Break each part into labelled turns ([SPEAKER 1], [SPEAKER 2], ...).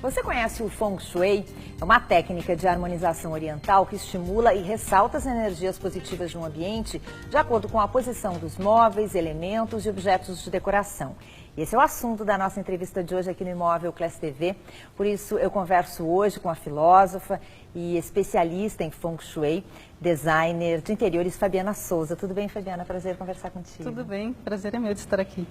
[SPEAKER 1] Você conhece o Feng Shui? É uma técnica de harmonização oriental que estimula e ressalta as energias positivas de um ambiente de acordo com a posição dos móveis, elementos e objetos de decoração. Esse é o assunto da nossa entrevista de hoje aqui no Imóvel Class TV. Por isso, eu converso hoje com a filósofa e especialista em Feng Shui, designer de interiores, Fabiana Souza. Tudo bem, Fabiana? Prazer conversar contigo.
[SPEAKER 2] Tudo bem, prazer é meu de estar aqui.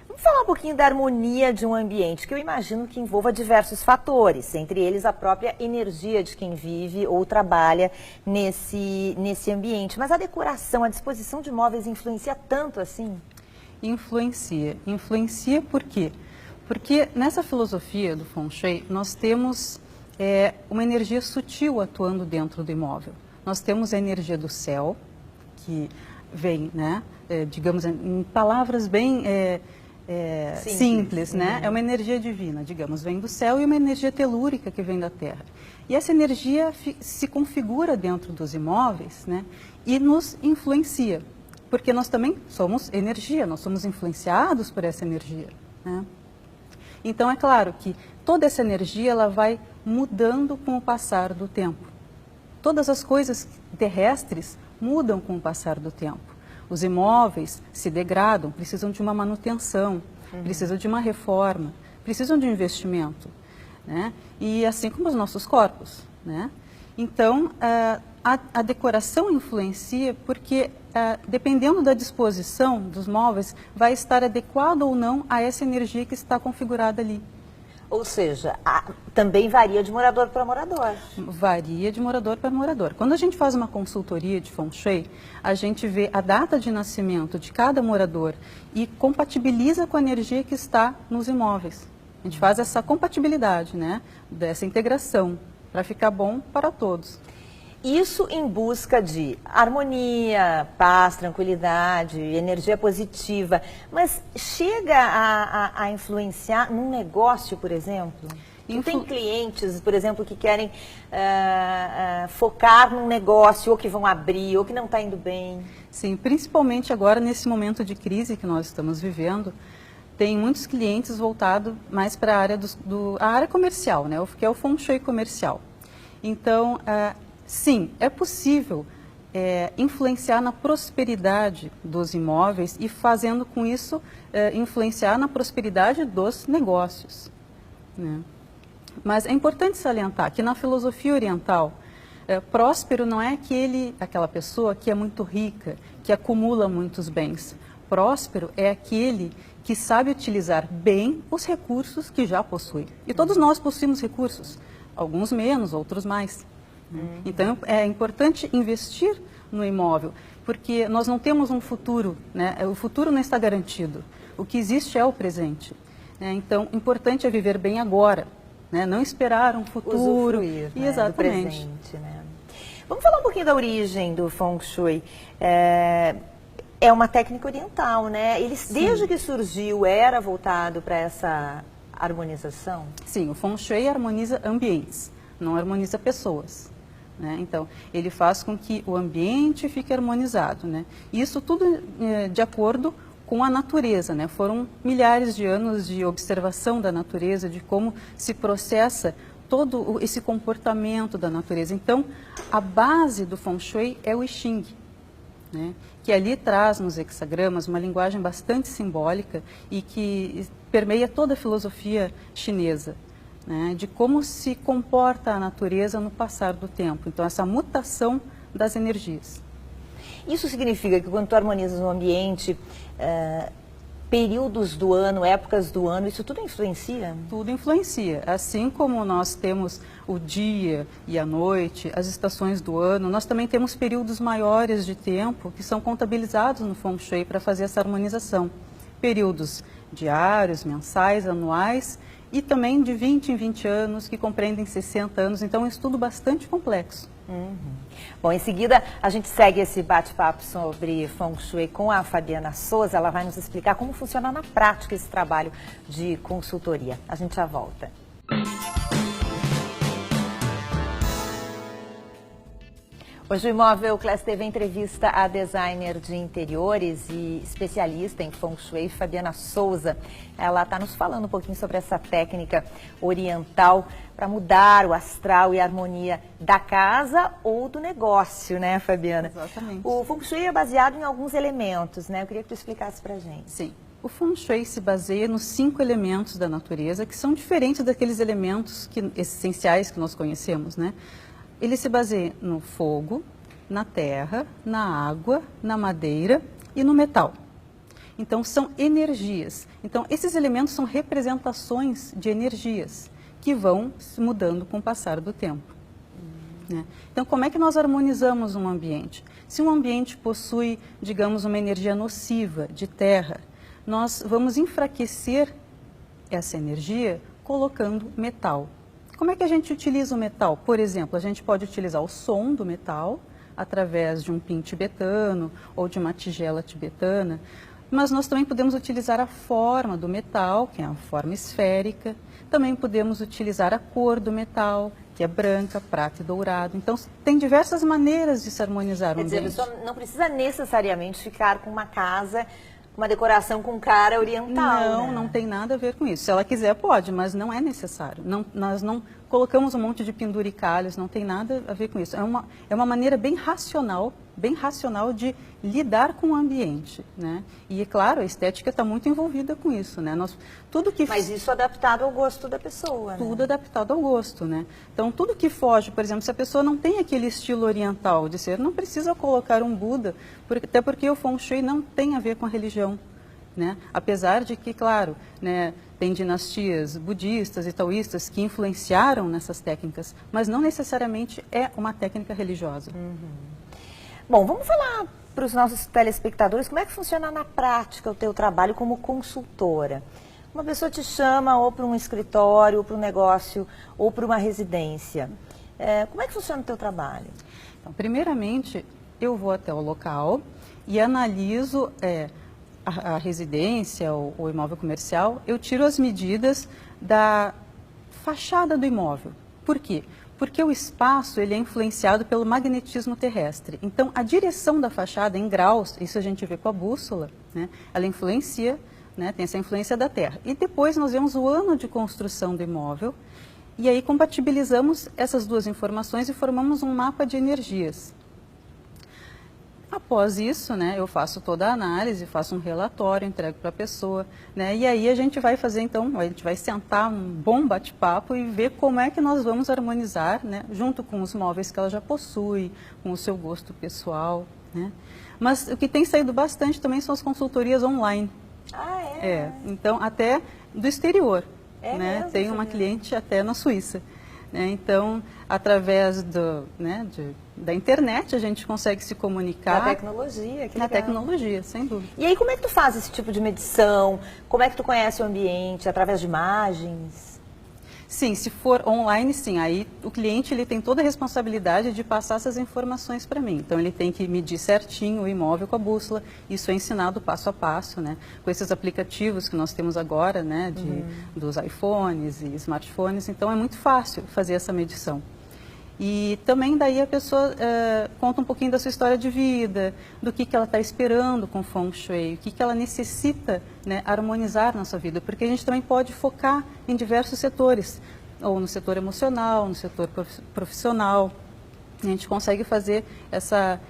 [SPEAKER 1] Vamos falar um pouquinho da harmonia de um ambiente, que eu imagino que envolva diversos fatores, entre eles a própria energia de quem vive ou trabalha nesse ambiente. Mas a decoração, a disposição de móveis influencia tanto assim?
[SPEAKER 2] Influencia. Influencia por quê? Porque nessa filosofia do Feng Shui, nós temos uma energia sutil atuando dentro do imóvel. Nós temos a energia do céu, que vem, né, digamos, em palavras bem simples, né? É uma energia divina, digamos, vem do céu, e uma energia telúrica que vem da terra. E essa energia se configura dentro dos imóveis, né, e nos influencia. Porque nós também somos energia, nós somos influenciados por essa energia, né? Então, é claro que toda essa energia ela vai mudando com o passar do tempo. Todas as coisas terrestres mudam com o passar do tempo. Os imóveis se degradam, precisam de uma manutenção, precisam de uma reforma, precisam de um investimento, né? E assim como os nossos corpos, né? Então, a decoração influencia porque, dependendo da disposição dos móveis, vai estar adequado ou não a essa energia que está configurada ali.
[SPEAKER 1] Ou seja, também varia de morador para morador.
[SPEAKER 2] Varia de morador para morador. Quando a gente faz uma consultoria de Feng Shui, a gente vê a data de nascimento de cada morador e compatibiliza com a energia que está nos imóveis. A gente faz essa compatibilidade, né, dessa integração, para ficar bom para todos.
[SPEAKER 1] Isso em busca de harmonia, paz, tranquilidade, energia positiva. Mas chega a influenciar num negócio, por exemplo? Tem clientes, por exemplo, que querem focar num negócio, ou que vão abrir, ou que não está indo bem.
[SPEAKER 2] Sim, principalmente agora nesse momento de crise que nós estamos vivendo, tem muitos clientes voltados mais para a área, a área comercial, né, que é o Feng Shui comercial. Então, sim, é possível influenciar na prosperidade dos imóveis e fazendo com isso influenciar na prosperidade dos negócios, né? Mas é importante salientar que na filosofia oriental, próspero não é aquela pessoa que é muito rica, que acumula muitos bens. Próspero é aquele que sabe utilizar bem os recursos que já possui. E todos nós possuímos recursos, alguns menos, outros mais. Então, é importante investir no imóvel, porque nós não temos um futuro, né? O futuro não está garantido. O que existe é o presente, né? Então, importante é viver bem agora, né? Não esperar um futuro.
[SPEAKER 1] Usufruir, né,
[SPEAKER 2] exatamente.
[SPEAKER 1] do presente, né? Vamos falar um pouquinho da origem do Feng Shui. É uma técnica oriental, né? Desde que surgiu, era voltado para essa harmonização?
[SPEAKER 2] Sim, o Feng Shui harmoniza ambientes, não harmoniza pessoas, né? Então, ele faz com que o ambiente fique harmonizado, né? Isso tudo de acordo com a natureza, né? Foram milhares de anos de observação da natureza, de como se processa todo esse comportamento da natureza. Então, a base do Feng Shui é o I Ching, né? Que ali traz nos hexagramas uma linguagem bastante simbólica e que permeia toda a filosofia chinesa, né, de como se comporta a natureza no passar do tempo. Então, essa mutação das energias.
[SPEAKER 1] Isso significa que quando tu harmonizas um ambiente, períodos do ano, épocas do ano, isso tudo influencia?
[SPEAKER 2] Tudo influencia. Assim como nós temos o dia e a noite, as estações do ano, nós também temos períodos maiores de tempo que são contabilizados no Feng Shui para fazer essa harmonização. Períodos diários, mensais, anuais e também de 20 em 20 anos, que compreendem 60 anos. Então, é um estudo bastante complexo.
[SPEAKER 1] Bom, em seguida a gente segue esse bate-papo sobre Feng Shui com a Fabiana Souza. Ela vai nos explicar como funciona na prática esse trabalho de consultoria. A gente já volta. Hoje o Imóvel Class TV entrevista a designer de interiores e especialista em Feng Shui, Fabiana Souza. Ela está nos falando um pouquinho sobre essa técnica oriental para mudar o astral e a harmonia da casa ou do negócio, né, Fabiana?
[SPEAKER 2] Exatamente.
[SPEAKER 1] O Feng Shui é baseado em alguns elementos, né? Eu queria que tu explicasse para a gente.
[SPEAKER 2] Sim. O Feng Shui se baseia nos 5 elementos da natureza, que são diferentes daqueles elementos essenciais que nós conhecemos, né? Ele se baseia no fogo, na terra, na água, na madeira e no metal. Então, são energias. Então, esses elementos são representações de energias que vão se mudando com o passar do tempo. Né? Então, como é que nós harmonizamos um ambiente? Se um ambiente possui, digamos, uma energia nociva de terra, nós vamos enfraquecer essa energia colocando metal. Como é que a gente utiliza o metal? Por exemplo, a gente pode utilizar o som do metal através de um pin tibetano ou de uma tigela tibetana, mas nós também podemos utilizar a forma do metal, que é a forma esférica, também podemos utilizar a cor do metal, que é branca, prata e dourado. Então, tem diversas maneiras de se harmonizar o ambiente.
[SPEAKER 1] Quer dizer, a pessoa não precisa necessariamente ficar com uma casa, uma decoração com cara oriental.
[SPEAKER 2] Não,
[SPEAKER 1] né?
[SPEAKER 2] não tem nada a ver com isso. Se ela quiser, pode, mas não é necessário. Nós não colocamos um monte de penduricalhos, não tem nada a ver com isso. É uma maneira bem racional de lidar com o ambiente, né? E, é claro, a estética está muito envolvida com isso, né?
[SPEAKER 1] Mas isso adaptado ao gosto da pessoa,
[SPEAKER 2] Tudo
[SPEAKER 1] né?
[SPEAKER 2] adaptado ao gosto, né? Então, tudo que foge, por exemplo, se a pessoa não tem aquele estilo oriental de ser, não precisa colocar um Buda, até porque o Feng Shui não tem a ver com a religião, né? Apesar de que, claro, né, tem dinastias budistas e taoístas que influenciaram nessas técnicas, mas não necessariamente é uma técnica religiosa.
[SPEAKER 1] Bom, vamos falar para os nossos telespectadores como é que funciona na prática o teu trabalho como consultora. Uma pessoa te chama ou para um escritório, ou para um negócio, ou para uma residência. Como é que funciona o teu trabalho?
[SPEAKER 2] Então, primeiramente, eu vou até o local e analiso a residência ou o imóvel comercial. Eu tiro as medidas da fachada do imóvel. Por quê? Porque o espaço ele é influenciado pelo magnetismo terrestre. Então, a direção da fachada em graus, isso a gente vê com a bússola, né? Ela influencia, né? Tem essa influência da Terra. E depois nós vemos o ano de construção do imóvel e aí compatibilizamos essas duas informações e formamos um mapa de energias. Após isso, né, eu faço toda a análise, faço um relatório, entrego para a pessoa, né, e aí a gente vai fazer, então, a gente vai sentar um bom bate-papo e ver como é que nós vamos harmonizar, né, junto com os móveis que ela já possui, com o seu gosto pessoal, né. Mas o que tem saído bastante também são as consultorias online.
[SPEAKER 1] Ah, é?
[SPEAKER 2] Então, até do exterior,
[SPEAKER 1] É
[SPEAKER 2] né,
[SPEAKER 1] mesmo,
[SPEAKER 2] tem uma
[SPEAKER 1] sabia?
[SPEAKER 2] cliente até na Suíça. Então, através da internet, a gente consegue se comunicar.
[SPEAKER 1] Na tecnologia, que
[SPEAKER 2] Na
[SPEAKER 1] legal.
[SPEAKER 2] tecnologia, sem dúvida.
[SPEAKER 1] E aí, como é que tu faz esse tipo de medição? Como é que tu conhece o ambiente? Através de imagens?
[SPEAKER 2] Sim, se for online, sim. Aí o cliente ele tem toda a responsabilidade de passar essas informações para mim. Então, ele tem que medir certinho o imóvel com a bússola. Isso é ensinado passo a passo, né? Com esses aplicativos que nós temos agora, né? Dos iPhones e smartphones. Então, é muito fácil fazer essa medição. E também daí a pessoa conta um pouquinho da sua história de vida, do que ela está esperando com o Feng Shui, o que ela necessita, né, harmonizar na sua vida, porque a gente também pode focar em diversos setores, ou no setor emocional, no setor profissional. A gente consegue fazer essa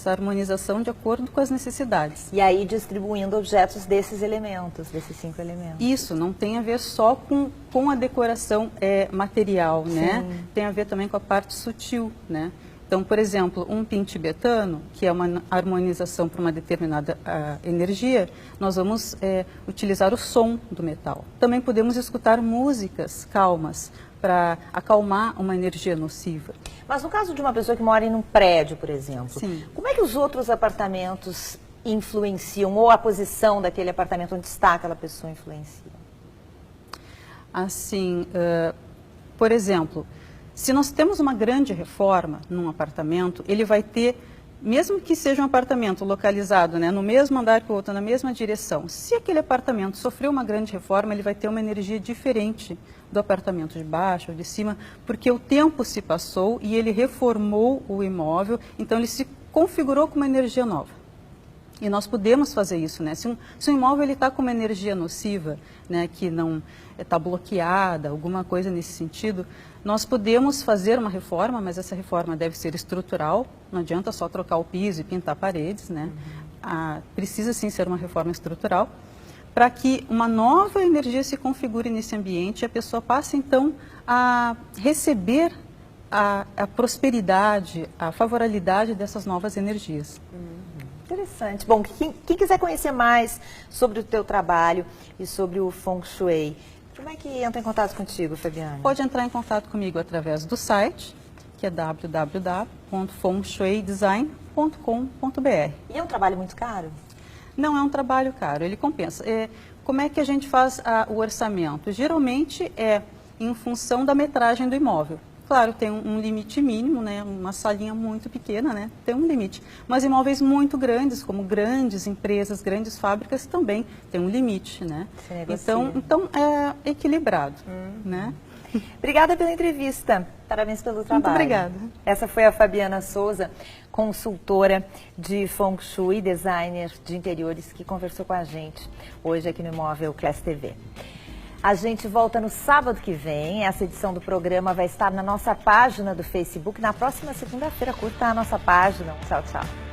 [SPEAKER 2] harmonização de acordo com as necessidades.
[SPEAKER 1] E aí distribuindo objetos desses elementos, desses 5 elementos.
[SPEAKER 2] Isso não tem a ver só com a decoração material, né? Tem a ver também com a parte sutil, né? Então, por exemplo, um pin tibetano, que é uma harmonização para uma determinada energia, nós vamos utilizar o som do metal. Também podemos escutar músicas calmas para acalmar uma energia nociva.
[SPEAKER 1] Mas no caso de uma pessoa que mora em um prédio, por exemplo,
[SPEAKER 2] Sim.
[SPEAKER 1] como é que os outros apartamentos influenciam, ou a posição daquele apartamento onde está aquela pessoa influencia?
[SPEAKER 2] Assim, por exemplo, se nós temos uma grande reforma num apartamento, ele vai ter mesmo que seja um apartamento localizado, né, no mesmo andar que o outro, na mesma direção, se aquele apartamento sofreu uma grande reforma, ele vai ter uma energia diferente do apartamento de baixo ou de cima, porque o tempo se passou e ele reformou o imóvel, então ele se configurou com uma energia nova. E nós podemos fazer isso, né? Se um imóvel está com uma energia nociva, né, que não está bloqueada, alguma coisa nesse sentido, nós podemos fazer uma reforma, mas essa reforma deve ser estrutural, não adianta só trocar o piso e pintar paredes, né? Precisa sim ser uma reforma estrutural, para que uma nova energia se configure nesse ambiente e a pessoa passe então a receber a prosperidade, a favorabilidade dessas novas energias.
[SPEAKER 1] Interessante. Bom, quem quiser conhecer mais sobre o teu trabalho e sobre o Feng Shui, como é que entra em contato contigo, Fabiana?
[SPEAKER 2] Pode entrar em contato comigo através do site, que é www.fengshuidesign.com.br.
[SPEAKER 1] E é um trabalho muito caro?
[SPEAKER 2] Não é um trabalho caro, ele compensa. Como é que a gente faz o orçamento? Geralmente é em função da metragem do imóvel. Claro, tem um limite mínimo, né? Uma salinha muito pequena, né? Tem um limite. Mas imóveis muito grandes, como grandes empresas, grandes fábricas, também tem um limite, né? Então é equilibrado, né?
[SPEAKER 1] Obrigada pela entrevista. Parabéns pelo trabalho.
[SPEAKER 2] Muito obrigada.
[SPEAKER 1] Essa foi a Fabiana Souza, consultora de Feng Shui, designer de interiores, que conversou com a gente hoje aqui no Imóvel Class TV. A gente volta no sábado que vem. Essa edição do programa vai estar na nossa página do Facebook. Na próxima segunda-feira, curta a nossa página. Tchau, tchau.